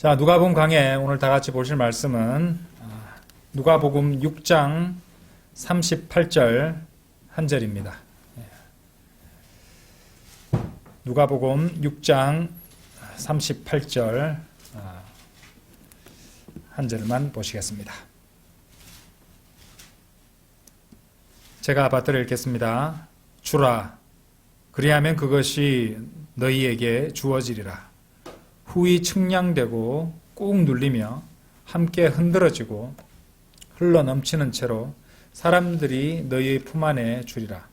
자, 누가복음 강해 오늘 다 같이 보실 말씀은 누가복음 6장 38절 한 절입니다. 누가복음 6장 38절 한 절만 보시겠습니다. 제가 받들어 읽겠습니다. 주라, 그리하면 그것이 너희에게 주어지리라. 후이 측량되고 꾹 눌리며 함께 흔들어지고 흘러넘치는 채로 사람들이 너희의 품 안에 주리라.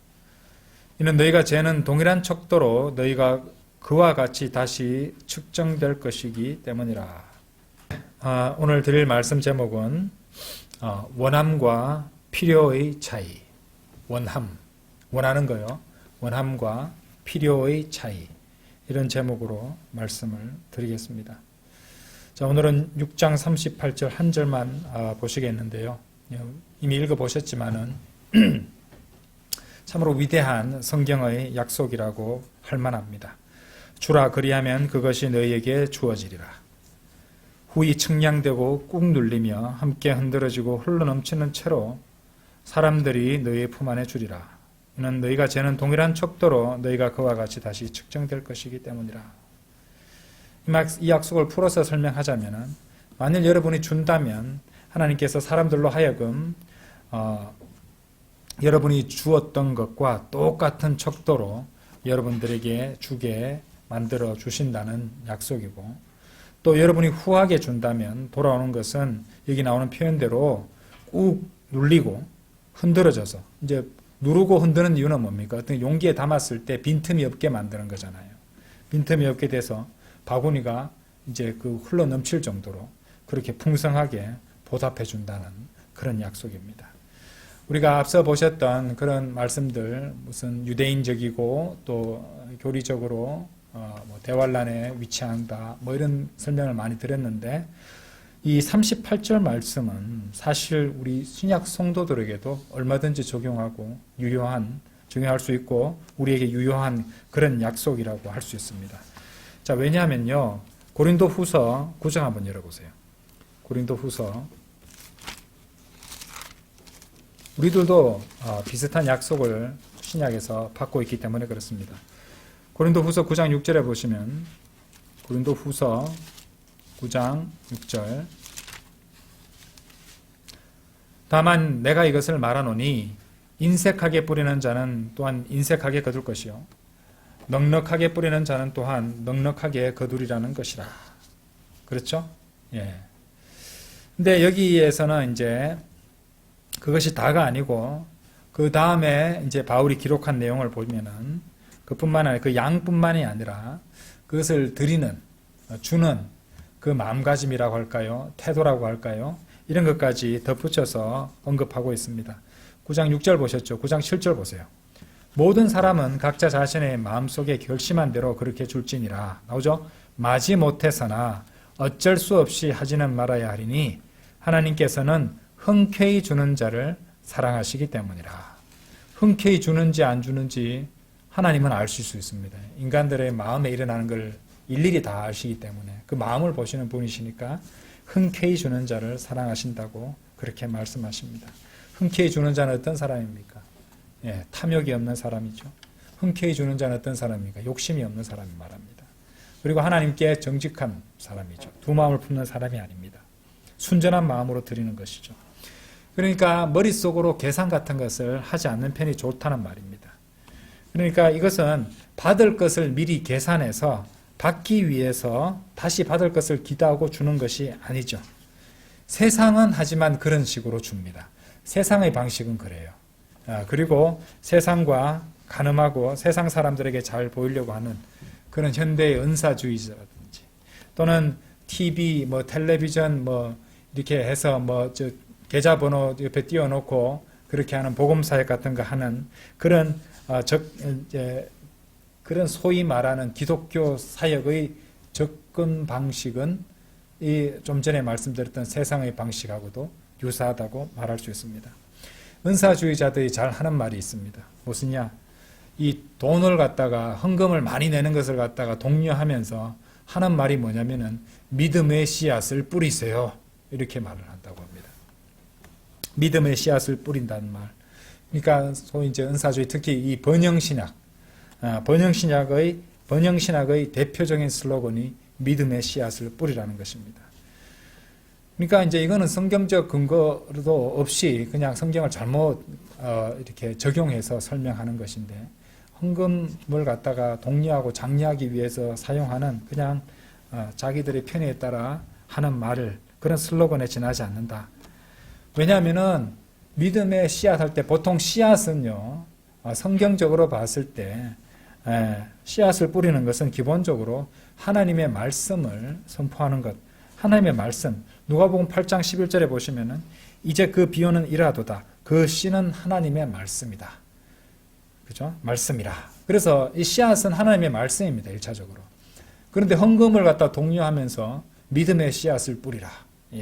이는 너희가 재는 동일한 척도로 너희가 그와 같이 다시 측정될 것이기 때문이라. 오늘 드릴 말씀 제목은 원함과 필요의 차이. 원하는 거요. 원함과 필요의 차이. 이런 제목으로 말씀을 드리겠습니다. 자, 오늘은 6장 38절 한 절만 보시겠는데요. 이미 읽어보셨지만은 참으로 위대한 성경의 약속이라고 할 만합니다. 주라, 그리하면 그것이 너희에게 주어지리라. 후이 측량되고 꾹 눌리며 함께 흔들어지고 흘러넘치는 채로 사람들이 너희의 품 안에 주리라. 이는 너희가 재는 동일한 척도로 너희가 그와 같이 다시 측정될 것이기 때문이라. 이 약속을 풀어서 설명하자면, 만일 여러분이 준다면 하나님께서 사람들로 하여금 여러분이 주었던 것과 똑같은 척도로 여러분들에게 주게 만들어 주신다는 약속이고, 또 여러분이 후하게 준다면 돌아오는 것은 여기 나오는 표현대로 꾹 눌리고 흔들어져서, 이제 누르고 흔드는 이유는 뭡니까? 어떤 용기에 담았을 때 빈틈이 없게 만드는 거잖아요. 빈틈이 없게 돼서 바구니가 이제 흘러 넘칠 정도로 그렇게 풍성하게 보답해 준다는 그런 약속입니다. 우리가 앞서 보셨던 그런 말씀들, 무슨 유대인적이고 또 교리적으로 대환란에 위치한다, 이런 설명을 많이 드렸는데, 이 38절 말씀은 사실 우리 신약 성도들에게도 얼마든지 적용할 수 있고 우리에게 유효한 그런 약속이라고 할 수 있습니다. 자, 왜냐하면요, 고린도후서 9장 한번 열어보세요. 고린도후서, 우리들도 비슷한 약속을 신약에서 받고 있기 때문에 그렇습니다. 고린도후서 9장 6절에 보시면, 고린도후서 9장 6절, 다만 내가 이것을 말하노니 인색하게 뿌리는 자는 또한 인색하게 거둘 것이요 넉넉하게 뿌리는 자는 또한 넉넉하게 거두리라는 것이라. 그렇죠? 예. 근데 여기에서는 이제 그것이 다가 아니고, 그 다음에 이제 바울이 기록한 내용을 보면은 그뿐만 아니라, 그 양뿐만이 아니라 그것을 주는 그 마음가짐이라고 할까요? 태도라고 할까요? 이런 것까지 덧붙여서 언급하고 있습니다. 9장 6절 보셨죠? 9장 7절 보세요. 모든 사람은 각자 자신의 마음속에 결심한 대로 그렇게 줄지니라. 나오죠? 마지 못해서나 어쩔 수 없이 하지는 말아야 하리니 하나님께서는 흔쾌히 주는 자를 사랑하시기 때문이라. 흔쾌히 주는지 안 주는지 하나님은 아실 수 있습니다. 인간들의 마음에 일어나는 걸 일일이 다 아시기 때문에 그 마음을 보시는 분이시니까 흔쾌히 주는 자를 사랑하신다고 그렇게 말씀하십니다. 흔쾌히 주는 자는 어떤 사람입니까? 예, 탐욕이 없는 사람이죠. 흔쾌히 주는 자는 어떤 사람입니까? 욕심이 없는 사람이 말합니다. 그리고 하나님께 정직한 사람이죠. 두 마음을 품는 사람이 아닙니다. 순전한 마음으로 드리는 것이죠. 그러니까 머릿속으로 계산 같은 것을 하지 않는 편이 좋다는 말입니다. 그러니까 이것은 받을 것을 미리 계산해서 받기 위해서 다시 받을 것을 기대하고 주는 것이 아니죠. 세상은 하지만 그런 식으로 줍니다. 세상의 방식은 그래요. 그리고 세상과 가늠하고 세상 사람들에게 잘 보이려고 하는 그런 현대의 은사주의자라든지, 또는 TV, 텔레비전, 이렇게 해서 계좌번호 옆에 띄워놓고 그렇게 하는 복음사역 같은 거 하는 그런 그런 소위 말하는 기독교 사역의 접근 방식은 이 좀 전에 말씀드렸던 세상의 방식하고도 유사하다고 말할 수 있습니다. 은사주의자들이 잘 하는 말이 있습니다. 무슨냐? 이 돈을 갖다가, 헌금을 많이 내는 것을 갖다가 독려하면서 하는 말이 뭐냐면은 믿음의 씨앗을 뿌리세요. 이렇게 말을 한다고 합니다. 믿음의 씨앗을 뿌린다는 말. 그러니까 소위 이제 은사주의, 특히 이 번영신약, 번영신학의 대표적인 슬로건이 믿음의 씨앗을 뿌리라는 것입니다. 그러니까 이제 이거는 성경적 근거도 없이 그냥 성경을 잘못 이렇게 적용해서 설명하는 것인데, 헌금을 갖다가 독려하고 장려하기 위해서 사용하는 그냥 자기들의 편의에 따라 하는 말을, 그런 슬로건에 지나지 않는다. 왜냐하면은 믿음의 씨앗 할 때 보통 씨앗은요, 성경적으로 봤을 때 씨앗을 뿌리는 것은 기본적으로 하나님의 말씀을 선포하는 것. 하나님의 말씀. 누가복음 8장 11절에 보시면은 이제 그 비유는 이라도다. 그 씨는 하나님의 말씀이다. 그죠? 말씀이라. 그래서 이 씨앗은 하나님의 말씀입니다. 1차적으로. 그런데 헌금을 갖다 독려하면서 믿음의 씨앗을 뿌리라.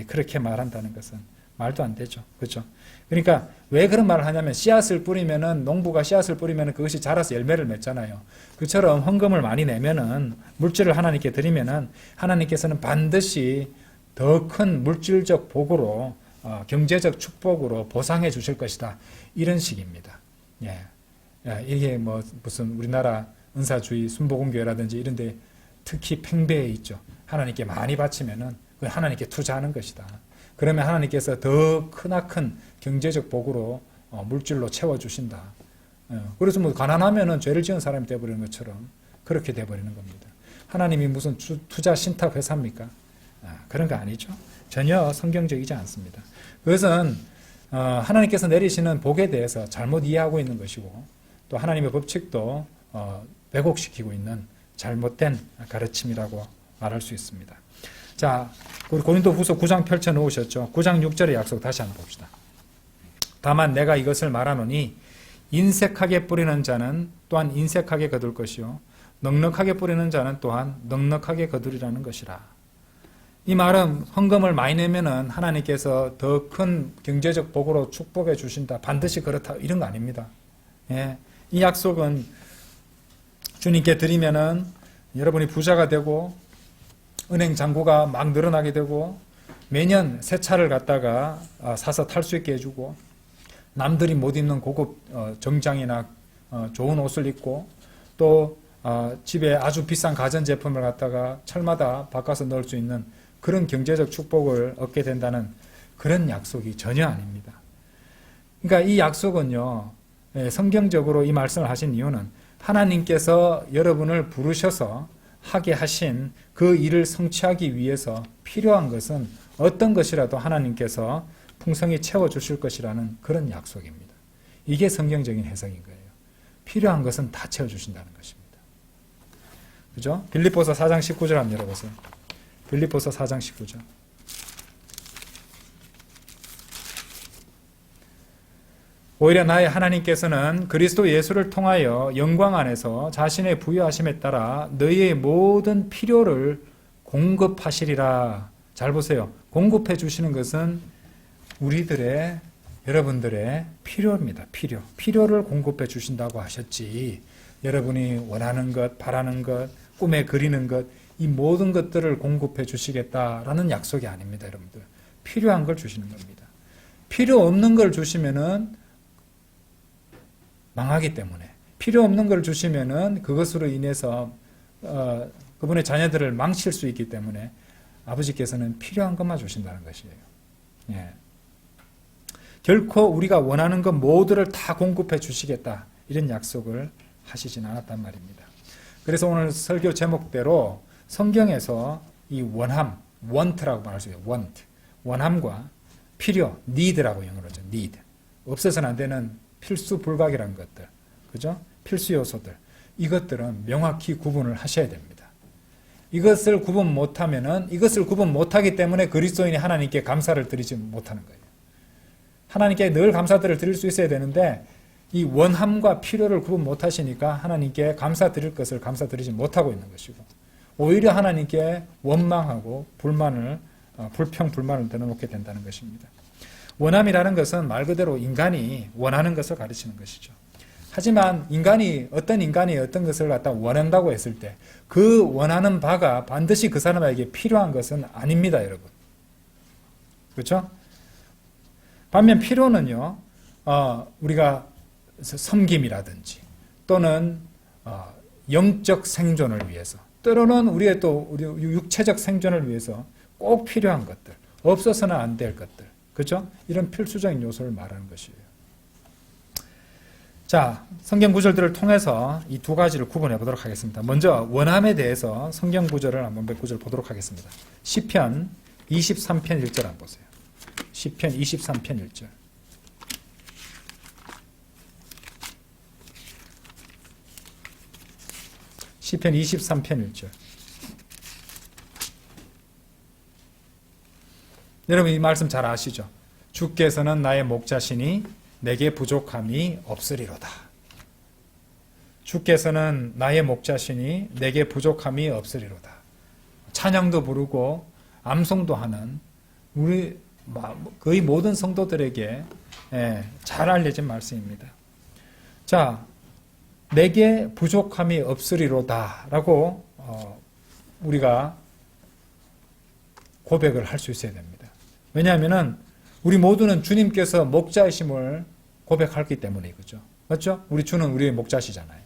그렇게 말한다는 것은 말도 안 되죠. 그렇죠? 그러니까 왜 그런 말을 하냐면, 씨앗을 뿌리면은, 농부가 씨앗을 뿌리면은 그것이 자라서 열매를 맺잖아요. 그처럼 헌금을 많이 내면은, 물질을 하나님께 드리면은 하나님께서는 반드시 더 큰 물질적 복으로, 경제적 축복으로 보상해 주실 것이다. 이런 식입니다. 예. 이게 뭐 무슨 우리나라 은사주의 순복음교회라든지 이런 데 특히 팽배해 있죠. 하나님께 많이 바치면은 그 하나님께 투자하는 것이다. 그러면 하나님께서 더 크나큰 경제적 복으로 물질로 채워주신다. 그래서 뭐 가난하면은 죄를 지은 사람이 되어버리는 것처럼 그렇게 되어버리는 겁니다. 하나님이 무슨 투자 신탁 회사입니까? 그런 거 아니죠. 전혀 성경적이지 않습니다. 그것은 하나님께서 내리시는 복에 대해서 잘못 이해하고 있는 것이고, 또 하나님의 법칙도 왜곡시키고 있는 잘못된 가르침이라고 말할 수 있습니다. 자, 우리 고린도후서 9장 펼쳐 놓으셨죠. 9장 6절의 약속 다시 한번 봅시다. 다만 내가 이것을 말하노니 인색하게 뿌리는 자는 또한 인색하게 거둘 것이요 넉넉하게 뿌리는 자는 또한 넉넉하게 거두리라는 것이라. 이 말은 헌금을 많이 내면은 하나님께서 더 큰 경제적 복으로 축복해 주신다. 반드시 그렇다. 이런 거 아닙니다. 예. 이 약속은 주님께 드리면은 여러분이 부자가 되고 은행 잔고가 막 늘어나게 되고 매년 새 차를 갖다가 사서 탈 수 있게 해주고 남들이 못 입는 고급 정장이나 좋은 옷을 입고 또 집에 아주 비싼 가전제품을 갖다가 철마다 바꿔서 넣을 수 있는 그런 경제적 축복을 얻게 된다는 그런 약속이 전혀 아닙니다. 그러니까 이 약속은요, 성경적으로 이 말씀을 하신 이유는 하나님께서 여러분을 부르셔서 하게 하신 그 일을 성취하기 위해서 필요한 것은 어떤 것이라도 하나님께서 풍성히 채워주실 것이라는 그런 약속입니다. 이게 성경적인 해석인 거예요. 필요한 것은 다 채워주신다는 것입니다. 그죠? 빌립보서 4장 19절 한번 열어보세요. 빌립보서 4장 19절. 오히려 나의 하나님께서는 그리스도 예수를 통하여 영광 안에서 자신의 부유하심에 따라 너희의 모든 필요를 공급하시리라. 잘 보세요. 공급해 주시는 것은 우리들의, 여러분들의 필요입니다. 필요를 공급해 주신다고 하셨지. 여러분이 원하는 것, 바라는 것, 꿈에 그리는 것, 이 모든 것들을 공급해 주시겠다라는 약속이 아닙니다. 여러분들. 필요한 걸 주시는 겁니다. 필요 없는 걸 주시면은 망하기 때문에, 필요 없는 걸 주시면은 그것으로 인해서 그분의 자녀들을 망칠 수 있기 때문에 아버지께서는 필요한 것만 주신다는 것이에요. 예. 결코 우리가 원하는 것 모두를 다 공급해 주시겠다, 이런 약속을 하시진 않았단 말입니다. 그래서 오늘 설교 제목대로 성경에서 이 원함, want라고 말할 수 있어요. want, 원함과 필요, need라고 영어로 하죠. need, 없어서는 안 되는 필수 불가결한 것들, 그죠? 필수 요소들, 이것들은 명확히 구분을 하셔야 됩니다. 이것을 구분 못하면은, 이것을 구분 못하기 때문에 그리스도인이 하나님께 감사를 드리지 못하는 거예요. 하나님께 늘 감사들을 드릴 수 있어야 되는데 이 원함과 필요를 구분 못하시니까 하나님께 감사드릴 것을 감사드리지 못하고 있는 것이고, 오히려 하나님께 원망하고 불만을, 불평 불만을 드러놓게 된다는 것입니다. 원함이라는 것은 말 그대로 인간이 원하는 것을 가르치는 것이죠. 하지만 어떤 인간이 어떤 것을 갖다 원한다고 했을 때 그 원하는 바가 반드시 그 사람에게 필요한 것은 아닙니다, 여러분. 그렇죠? 반면 필요는요, 우리가 섬김이라든지 또는 영적 생존을 위해서, 때로는 우리 육체적 생존을 위해서 꼭 필요한 것들, 없어서는 안 될 것들, 그렇죠? 이런 필수적인 요소를 말하는 것이에요. 자, 성경 구절들을 통해서 이 두 가지를 구분해 보도록 하겠습니다. 먼저 원함에 대해서 성경 구절을 한번 몇 구절 보도록 하겠습니다. 시편 23편 1절 한번 보세요. 시편 23편 1절. 시편 23편 1절. 여러분 이 말씀 잘 아시죠? 주께서는 나의 목자시니 내게 부족함이 없으리로다. 주께서는 나의 목자시니 내게 부족함이 없으리로다. 찬양도 부르고 암송도 하는 우리 거의 모든 성도들에게 잘 알려진 말씀입니다. 자, 내게 부족함이 없으리로다 라고 우리가 고백을 할 수 있어야 됩니다. 왜냐하면 우리 모두는 주님께서 목자이심을 고백하기 때문에 그죠? 맞죠? 우리 주는 우리의 목자시잖아요.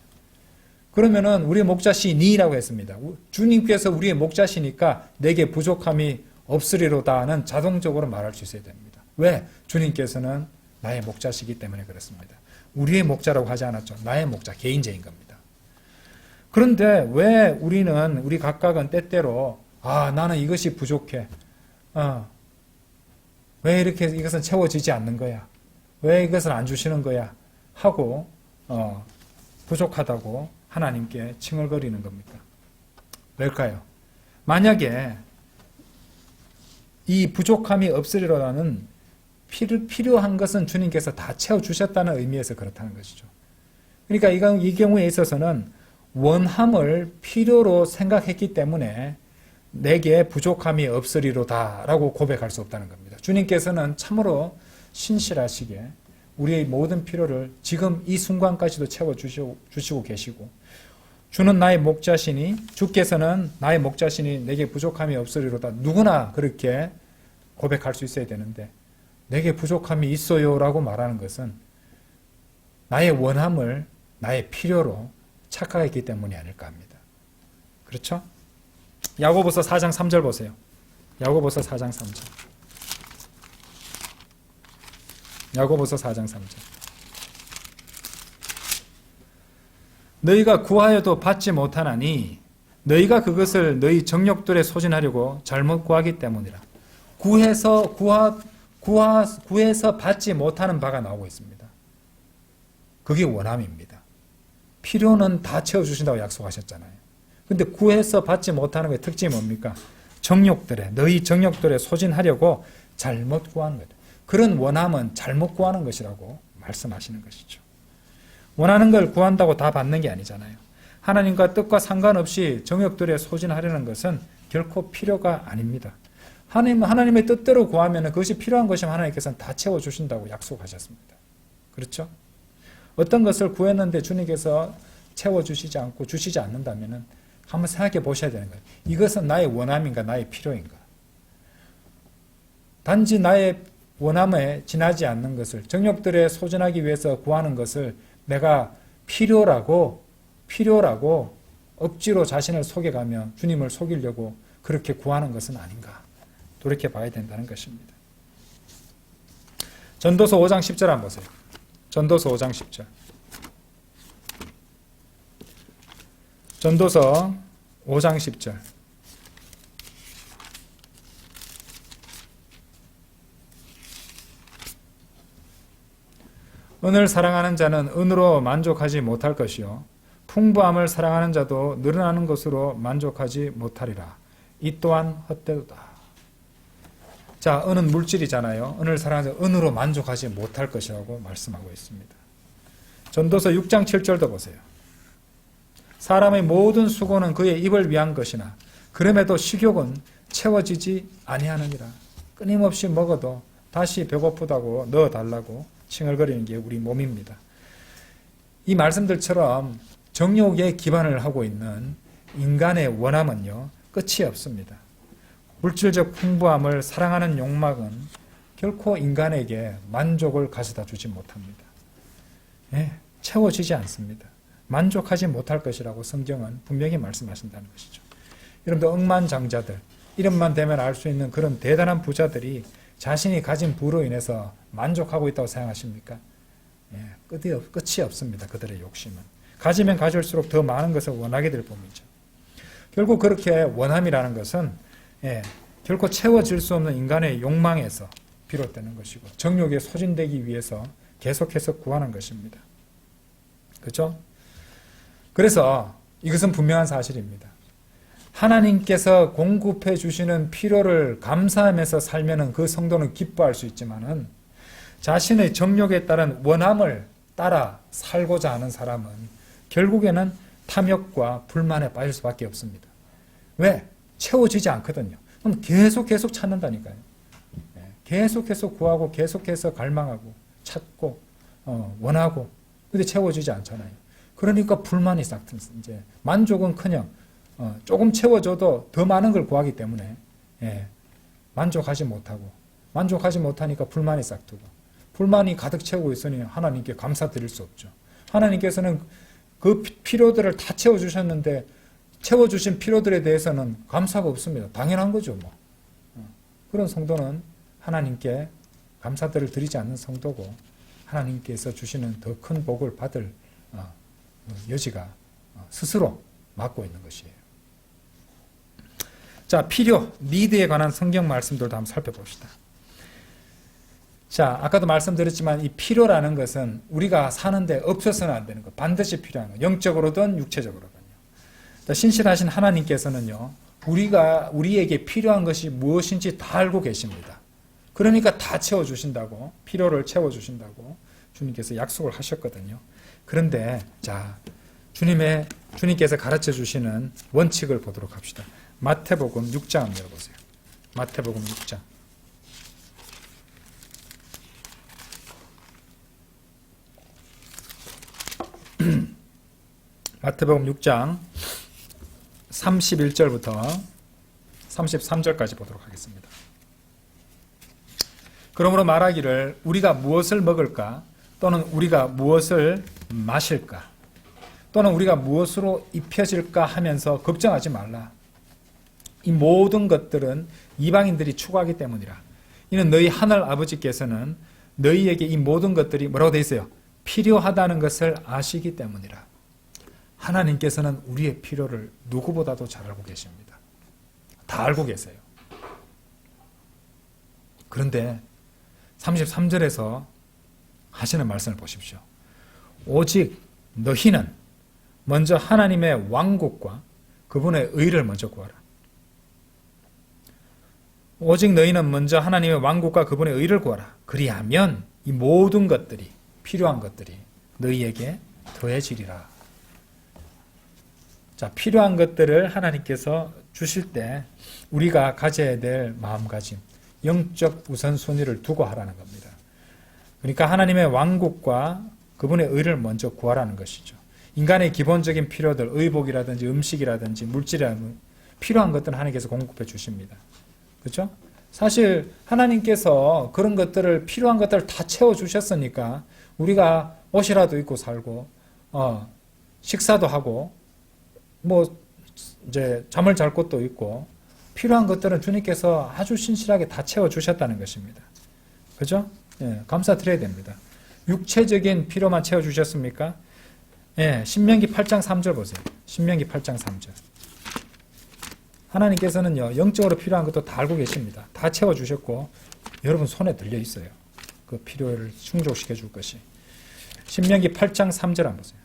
그러면은 우리의 목자시니라고 했습니다. 주님께서 우리의 목자시니까 내게 부족함이 없으리로다는 자동적으로 말할 수 있어야 됩니다. 왜? 주님께서는 나의 목자시기 때문에 그렇습니다. 우리의 목자라고 하지 않았죠. 나의 목자, 개인적인 겁니다. 그런데 왜 우리 각각은 때때로 나는 이것이 부족해. 왜 이렇게 이것은 채워지지 않는 거야? 왜 이것을 안 주시는 거야? 하고 부족하다고 하나님께 칭얼거리는 겁니까? 왜일까요? 만약에 이 부족함이 없으리로라는 필요한 것은 주님께서 다 채워주셨다는 의미에서 그렇다는 것이죠. 그러니까 이 경우에 있어서는 원함을 필요로 생각했기 때문에 내게 부족함이 없으리로다 라고 고백할 수 없다는 겁니다. 주님께서는 참으로 신실하시게 우리의 모든 필요를 지금 이 순간까지도 채워주시고 계시고, 주는 나의 목자시니, 주께서는 나의 목자시니 내게 부족함이 없으리로다. 누구나 그렇게 고백할 수 있어야 되는데 내게 부족함이 있어요 라고 말하는 것은 나의 원함을 나의 필요로 착각했기 때문이 아닐까 합니다. 그렇죠? 야고보서 4장 3절 보세요. 야고보서 4장 3절. 야고보서 4장 3절. 너희가 구하여도 받지 못하나니 너희가 그것을 너희 정욕들에 소진하려고 잘못 구하기 때문이라. 구해서 받지 못하는 바가 나오고 있습니다. 그게 원함입니다. 필요는 다 채워주신다고 약속하셨잖아요. 근데 구해서 받지 못하는 것의 특징이 뭡니까? 너희 정욕들에 소진하려고 잘못 구하는 거예요. 그런 원함은 잘못 구하는 것이라고 말씀하시는 것이죠. 원하는 걸 구한다고 다 받는 게 아니잖아요. 하나님과 뜻과 상관없이 정욕들에 소진하려는 것은 결코 필요가 아닙니다. 하나님의 뜻대로 구하면 그것이 필요한 것이면 하나님께서는 다 채워주신다고 약속하셨습니다. 그렇죠? 어떤 것을 구했는데 주님께서 채워주시지 않고 주시지 않는다면 한번 생각해 보셔야 되는 거예요. 이것은 나의 원함인가 나의 필요인가? 단지 나의 원함에 지나지 않는 것을, 정욕들에 소진하기 위해서 구하는 것을 내가 필요라고 억지로 자신을 속여가며 주님을 속이려고 그렇게 구하는 것은 아닌가 돌이켜 봐야 된다는 것입니다. 전도서 5장 10절 한번 보세요. 전도서 5장 10절. 전도서 5장 10절. 은을 사랑하는 자는 은으로 만족하지 못할 것이요 풍부함을 사랑하는 자도 늘어나는 것으로 만족하지 못하리라. 이 또한 헛되도다. 자, 은은 물질이잖아요. 은을 사랑하는 자 은으로 만족하지 못할 것이라고 말씀하고 있습니다. 전도서 6장 7절도 보세요. 사람의 모든 수고는 그의 입을 위한 것이나 그럼에도 식욕은 채워지지 아니하느니라. 끊임없이 먹어도 다시 배고프다고 넣어달라고 칭얼거리는 게 우리 몸입니다. 이 말씀들처럼 정욕에 기반을 하고 있는 인간의 원함은요, 끝이 없습니다. 물질적 풍부함을 사랑하는 욕망은 결코 인간에게 만족을 가져다 주지 못합니다. 예, 채워지지 않습니다. 만족하지 못할 것이라고 성경은 분명히 말씀하신다는 것이죠. 여러분들 억만장자들, 이름만 대면 알 수 있는 그런 대단한 부자들이 자신이 가진 부로 인해서 만족하고 있다고 생각하십니까? 예, 끝이 없습니다. 그들의 욕심은. 가지면 가질수록 더 많은 것을 원하게 될 뿐이죠. 결국 그렇게 원함이라는 것은 결코 채워질 수 없는 인간의 욕망에서 비롯되는 것이고 정욕에 소진되기 위해서 계속해서 구하는 것입니다. 그렇죠? 그래서 이것은 분명한 사실입니다. 하나님께서 공급해 주시는 필요를 감사하면서 살면은 그 성도는 기뻐할 수 있지만은 자신의 정욕에 따른 원함을 따라 살고자 하는 사람은 결국에는 탐욕과 불만에 빠질 수밖에 없습니다. 왜? 채워지지 않거든요. 그럼 계속 찾는다니까요. 계속해서 구하고 계속해서 갈망하고 찾고 원하고 근데 채워지지 않잖아요. 그러니까 불만이 이제 만족은커녕 조금 채워줘도 더 많은 걸 구하기 때문에 만족하지 못하니까 불만이 싹트고 불만이 가득 채우고 있으니 하나님께 감사드릴 수 없죠. 하나님께서는 그 필요들을 다 채워주셨는데 채워주신 필요들에 대해서는 감사가 없습니다. 당연한 거죠. 뭐. 그런 성도는 하나님께 감사들을 드리지 않는 성도고 하나님께서 주시는 더 큰 복을 받을 여지가 스스로 막고 있는 것이에요. 자, 필요, 니드에 관한 성경 말씀들도 한번 살펴봅시다. 자, 아까도 말씀드렸지만 이 필요라는 것은 우리가 사는데 없어서는 안 되는 것, 반드시 필요한 것, 영적으로든 육체적으로든요. 신실하신 하나님께서는요, 우리에게 필요한 것이 무엇인지 다 알고 계십니다. 그러니까 다 채워주신다고, 필요를 채워주신다고 주님께서 약속을 하셨거든요. 그런데 자, 주님께서 가르쳐 주시는 원칙을 보도록 합시다. 마태복음 6장 한번 열어보세요. 마태복음 6장. 마태복음 6장 31절부터 33절까지 보도록 하겠습니다. 그러므로 말하기를 우리가 무엇을 먹을까 또는 우리가 무엇을 마실까 또는 우리가 무엇으로 입혀질까 하면서 걱정하지 말라. 이 모든 것들은 이방인들이 추구하기 때문이라. 이는 너희 하늘 아버지께서는 너희에게 이 모든 것들이 뭐라고 되어 있어요? 필요하다는 것을 아시기 때문이라. 하나님께서는 우리의 필요를 누구보다도 잘 알고 계십니다. 다 알고 계세요. 그런데 33절에서 하시는 말씀을 보십시오. 오직 너희는 먼저 하나님의 왕국과 그분의 의를 먼저 구하라. 오직 너희는 먼저 하나님의 왕국과 그분의 의를 구하라. 그리하면 이 모든 것들이 필요한 것들이 너희에게 더해지리라. 자, 필요한 것들을 하나님께서 주실 때 우리가 가져야 될 마음가짐, 영적 우선순위를 두고 하라는 겁니다. 그러니까 하나님의 왕국과 그분의 의를 먼저 구하라는 것이죠. 인간의 기본적인 필요들, 의복이라든지 음식이라든지 물질이라든지 필요한 것들은 하나님께서 공급해 주십니다. 그렇죠? 사실 하나님께서 그런 것들을 필요한 것들을 다 채워주셨으니까 우리가 옷이라도 입고 살고 식사도 하고 뭐 이제 잠을 잘 곳도 있고 필요한 것들은 주님께서 아주 신실하게 다 채워주셨다는 것입니다. 그죠? 예, 감사드려야 됩니다. 육체적인 필요만 채워주셨습니까? 예, 신명기 8장 3절 보세요. 신명기 8장 3절. 하나님께서는요, 영적으로 필요한 것도 다 알고 계십니다. 다 채워주셨고, 여러분 손에 들려 있어요. 그 필요를 충족시켜 줄 것이. 신명기 8장 3절 한번 보세요.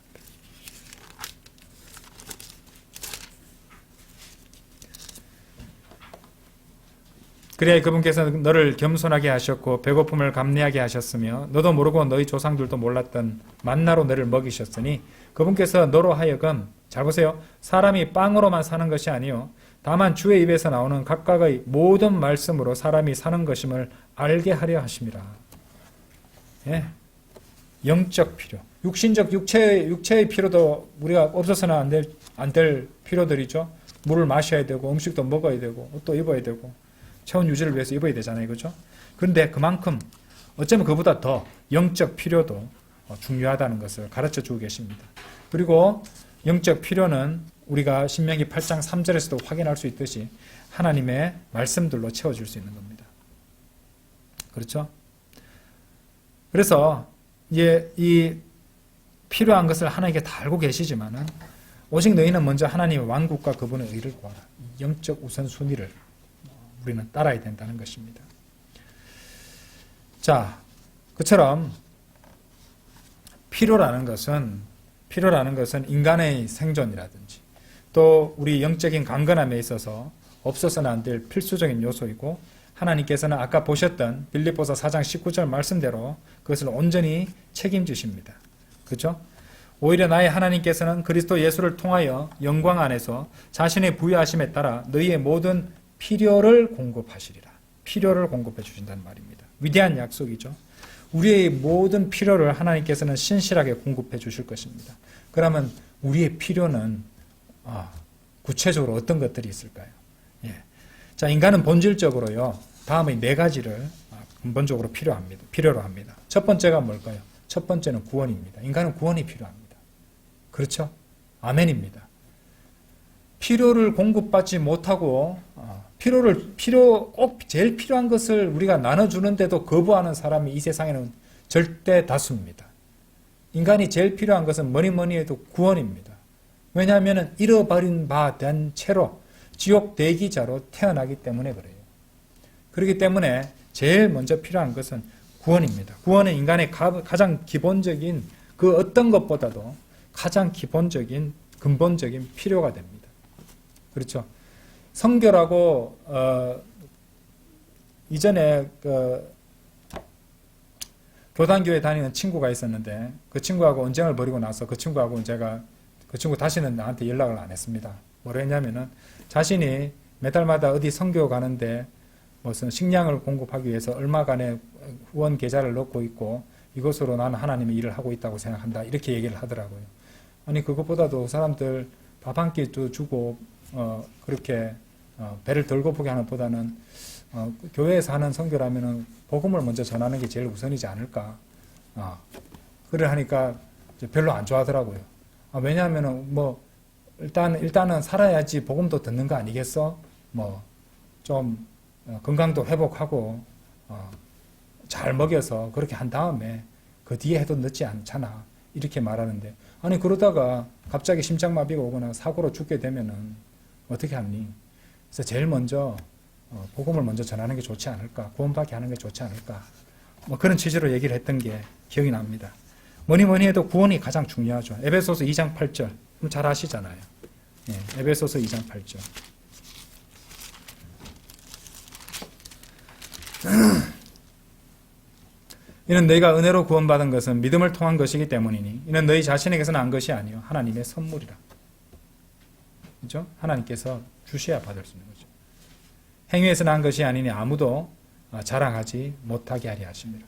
그래야 그분께서 너를 겸손하게 하셨고 배고픔을 감내하게 하셨으며 너도 모르고 너희 조상들도 몰랐던 만나로 너를 먹이셨으니 그분께서 너로 하여금 잘 보세요. 사람이 빵으로만 사는 것이 아니요 다만 주의 입에서 나오는 각각의 모든 말씀으로 사람이 사는 것임을 알게 하려 하심이라. 예. 영적 필요. 육신적 육체의 필요도 우리가 없어서는 안 될 필요들이죠. 물을 마셔야 되고 음식도 먹어야 되고 옷도 입어야 되고 체온 유지를 위해서 입어야 되잖아요. 그렇죠? 그런데 그만큼 어쩌면 그보다 더 영적 필요도 중요하다는 것을 가르쳐 주고 계십니다. 그리고 영적 필요는 우리가 신명기 8장 3절에서도 확인할 수 있듯이 하나님의 말씀들로 채워줄 수 있는 겁니다. 그렇죠? 그래서 이제 이 필요한 것을 하나님께 다 알고 계시지만은 오직 너희는 먼저 하나님의 왕국과 그분의 의를 구하라. 영적 우선순위를 우리는 따라야 된다는 것입니다. 자, 그처럼 필요라는 것은 인간의 생존이라든지 또 우리 영적인 강건함에 있어서 없어서는 안 될 필수적인 요소이고 하나님께서는 아까 보셨던 빌립보서 4장 19절 말씀대로 그것을 온전히 책임지십니다. 그렇죠? 오히려 나의 하나님께서는 그리스도 예수를 통하여 영광 안에서 자신의 부여하심에 따라 너희의 모든 필요를 공급하시리라. 필요를 공급해 주신다는 말입니다. 위대한 약속이죠. 우리의 모든 필요를 하나님께서는 신실하게 공급해 주실 것입니다. 그러면 우리의 필요는 구체적으로 어떤 것들이 있을까요? 예. 자, 인간은 본질적으로요. 다음의 네 가지를 근본적으로 필요로 합니다. 첫 번째가 뭘까요? 첫 번째는 구원입니다. 인간은 구원이 필요합니다. 그렇죠? 아멘입니다. 필요를 공급받지 못하고 꼭 제일 필요한 것을 우리가 나눠주는데도 거부하는 사람이 이 세상에는 절대 다수입니다. 인간이 제일 필요한 것은 뭐니 해도 구원입니다. 왜냐하면 잃어버린 바 된 채로 지옥 대기자로 태어나기 때문에 그래요. 그렇기 때문에 제일 먼저 필요한 것은 구원입니다. 구원은 인간의 가장 기본적인 그 어떤 것보다도 가장 기본적인 근본적인 필요가 됩니다. 그렇죠? 성결하고 이전에 교단교회 다니는 친구가 있었는데 그 친구하고 언쟁을 벌이고 나서 그 친구 다시는 나한테 연락을 안 했습니다. 뭐라 했냐면은 자신이 매달마다 어디 선교 가는데 무슨 식량을 공급하기 위해서 얼마간의 후원 계좌를 넣고 있고 이것으로 나는 하나님의 일을 하고 있다고 생각한다. 이렇게 얘기를 하더라고요. 아니 그것보다도 사람들 밥 한 끼도 주고 그렇게 배를 덜고 보게 하는 것보다는 교회에서 하는 선교라면은 복음을 먼저 전하는 게 제일 우선이지 않을까. 그래 하니까 별로 안 좋아하더라고요. 왜냐하면은 일단은 살아야지 복음도 듣는 거 아니겠어? 좀 건강도 회복하고 잘 먹여서 그렇게 한 다음에 그 뒤에 해도 늦지 않잖아. 이렇게 말하는데 아니 그러다가 갑자기 심장마비가 오거나 사고로 죽게 되면은 어떻게 하니? 그래서 제일 먼저 복음을 먼저 전하는 게 좋지 않을까? 구원받게 하는 게 좋지 않을까? 그런 취지로 얘기를 했던 게 기억이 납니다. 뭐니 해도 구원이 가장 중요하죠. 에베소서 2장 8절 잘 아시잖아요. 예, 에베소서 2장 8절 이는 너희가 은혜로 구원받은 것은 믿음을 통한 것이기 때문이니 이는 너희 자신에게서 난 것이 아니요 하나님의 선물이라. 그렇죠? 하나님께서 주셔야 받을 수 있는 거죠. 행위에서 난 것이 아니니 아무도 자랑하지 못하게 하리 하십니다.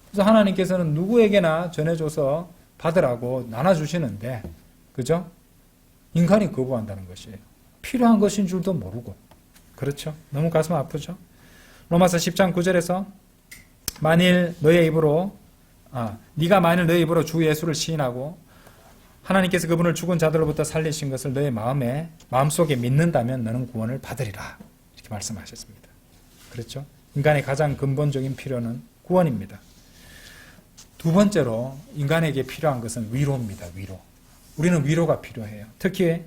그래서 하나님께서는 누구에게나 전해줘서 받으라고 나눠주시는데 그죠? 인간이 거부한다는 것이에요. 필요한 것인 줄도 모르고. 그렇죠? 너무 가슴 아프죠? 로마서 10장 9절에서 네가 만일 너의 입으로 주 예수를 시인하고 하나님께서 그분을 죽은 자들로부터 살리신 것을 너의 마음속에 믿는다면 너는 구원을 받으리라. 이렇게 말씀하셨습니다. 그렇죠? 인간의 가장 근본적인 필요는 구원입니다. 두 번째로 인간에게 필요한 것은 위로입니다. 위로. 우리는 위로가 필요해요. 특히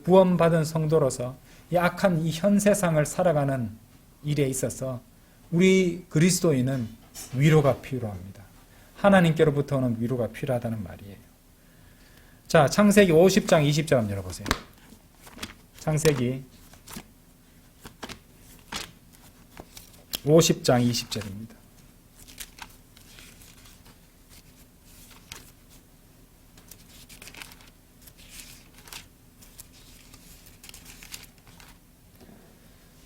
구원받은 성도로서 이 악한 이 현 세상을 살아가는 일에 있어서 우리 그리스도인은 위로가 필요합니다. 하나님께로부터 오는 위로가 필요하다는 말이에요. 자, 창세기 50장 20절 한번 열어보세요. 창세기 50장 20절입니다.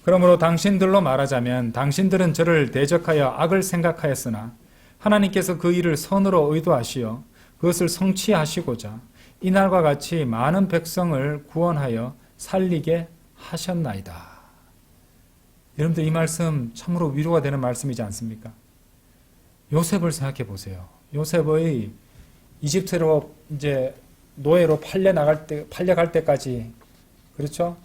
그러므로 당신들로 말하자면 당신들은 저를 대적하여 악을 생각하였으나 하나님께서 그 일을 선으로 의도하시어 그것을 성취하시고자 이날과 같이 많은 백성을 구원하여 살리게 하셨나이다. 여러분들 이 말씀 참으로 위로가 되는 말씀이지 않습니까? 요셉을 생각해 보세요. 요셉의 이집트로 이제 노예로 팔려갈 때까지, 그렇죠?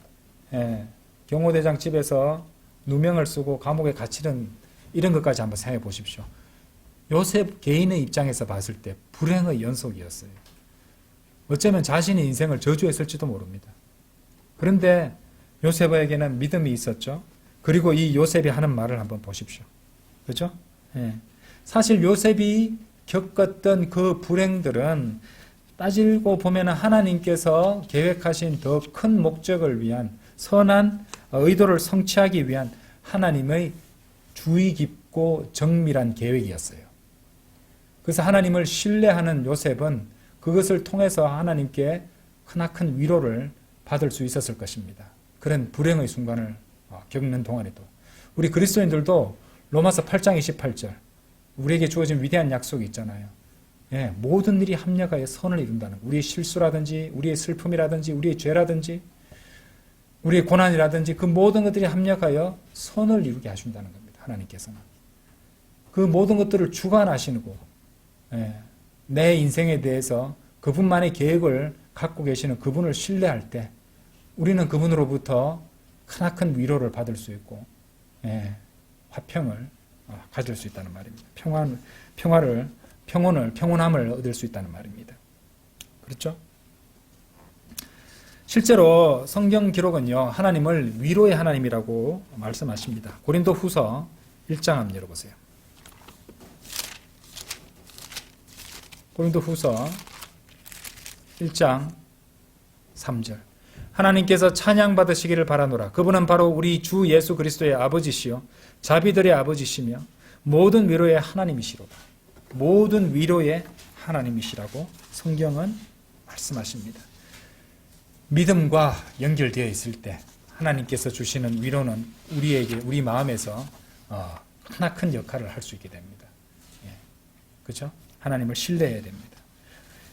예, 경호대장 집에서 누명을 쓰고 감옥에 갇히는 이런 것까지 한번 생각해 보십시오. 요셉 개인의 입장에서 봤을 때 불행의 연속이었어요. 어쩌면 자신의 인생을 저주했을지도 모릅니다. 그런데 요셉에게는 믿음이 있었죠. 그리고 이 요셉이 하는 말을 한번 보십시오. 그렇죠? 예. 사실 요셉이 겪었던 그 불행들은 따지고 보면 하나님께서 계획하신 더 큰 목적을 위한 선한 의도를 성취하기 위한 하나님의 주의 깊고 정밀한 계획이었어요. 그래서 하나님을 신뢰하는 요셉은 그것을 통해서 하나님께 크나큰 위로를 받을 수 있었을 것입니다. 그런 불행의 순간을 겪는 동안에도. 우리 그리스도인들도 로마서 8장 28절 우리에게 주어진 위대한 약속이 있잖아요. 예, 모든 일이 합력하여 선을 이룬다는 거. 우리의 실수라든지 우리의 슬픔이라든지 우리의 죄라든지 우리의 고난이라든지 그 모든 것들이 합력하여 선을 이루게 하신다는 겁니다. 하나님께서는. 그 모든 것들을 주관하시고 내 인생에 대해서 그분만의 계획을 갖고 계시는 그분을 신뢰할 때 우리는 그분으로부터 크나큰 위로를 받을 수 있고 화평을 가질 수 있다는 말입니다. 평온함을 얻을 수 있다는 말입니다. 그렇죠? 실제로 성경 기록은요, 하나님을 위로의 하나님이라고 말씀하십니다. 고린도 후서 1장 한번 열어보세요. 고린도 후서 1장 3절. 하나님께서 찬양받으시기를 바라노라. 그분은 바로 우리 주 예수 그리스도의 아버지시요 자비들의 아버지시며 모든 위로의 하나님이시로다. 모든 위로의 하나님이시라고 성경은 말씀하십니다. 믿음과 연결되어 있을 때 하나님께서 주시는 위로는 우리 마음에서 크나큰 역할을 할 수 있게 됩니다. 그렇죠? 하나님을 신뢰해야 됩니다.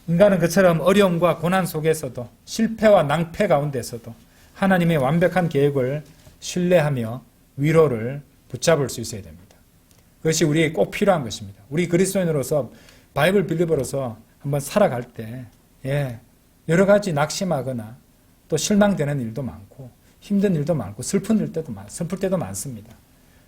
인간은 그처럼 어려움과 고난 속에서도 실패와 낭패 가운데서도 하나님의 완벽한 계획을 신뢰하며 위로를 붙잡을 수 있어야 됩니다. 그것이 우리에게 꼭 필요한 것입니다. 우리 그리스도인으로서 바이블 빌리버로서 한번 살아갈 때 여러 가지 낙심하거나 또 실망되는 일도 많고 힘든 일도 많고 슬플 때도 많습니다.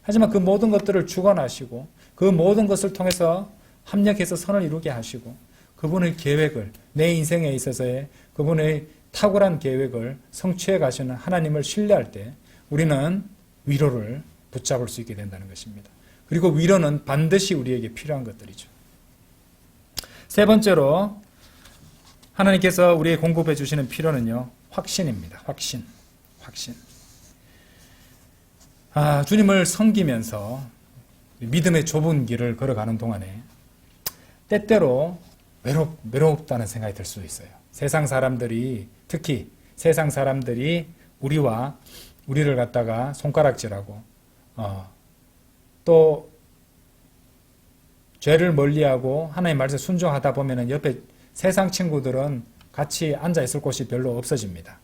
하지만 그 모든 것들을 주관하시고 그 모든 것을 통해서 합력해서 선을 이루게 하시고 그분의 계획을 내 인생에 있어서의 그분의 탁월한 계획을 성취해 가시는 하나님을 신뢰할 때 우리는 위로를 붙잡을 수 있게 된다는 것입니다. 그리고 위로는 반드시 우리에게 필요한 것들이죠. 세 번째로 하나님께서 우리에게 공급해 주시는 필요는요, 확신입니다. 확신. 주님을 섬기면서 믿음의 좁은 길을 걸어가는 동안에 때때로 외롭다는 생각이 들 수도 있어요. 특히 세상 사람들이 우리를 갖다가 손가락질하고 또 죄를 멀리하고 하나님의 말씀에 순종하다 보면 옆에 세상 친구들은 같이 앉아 있을 곳이 별로 없어집니다.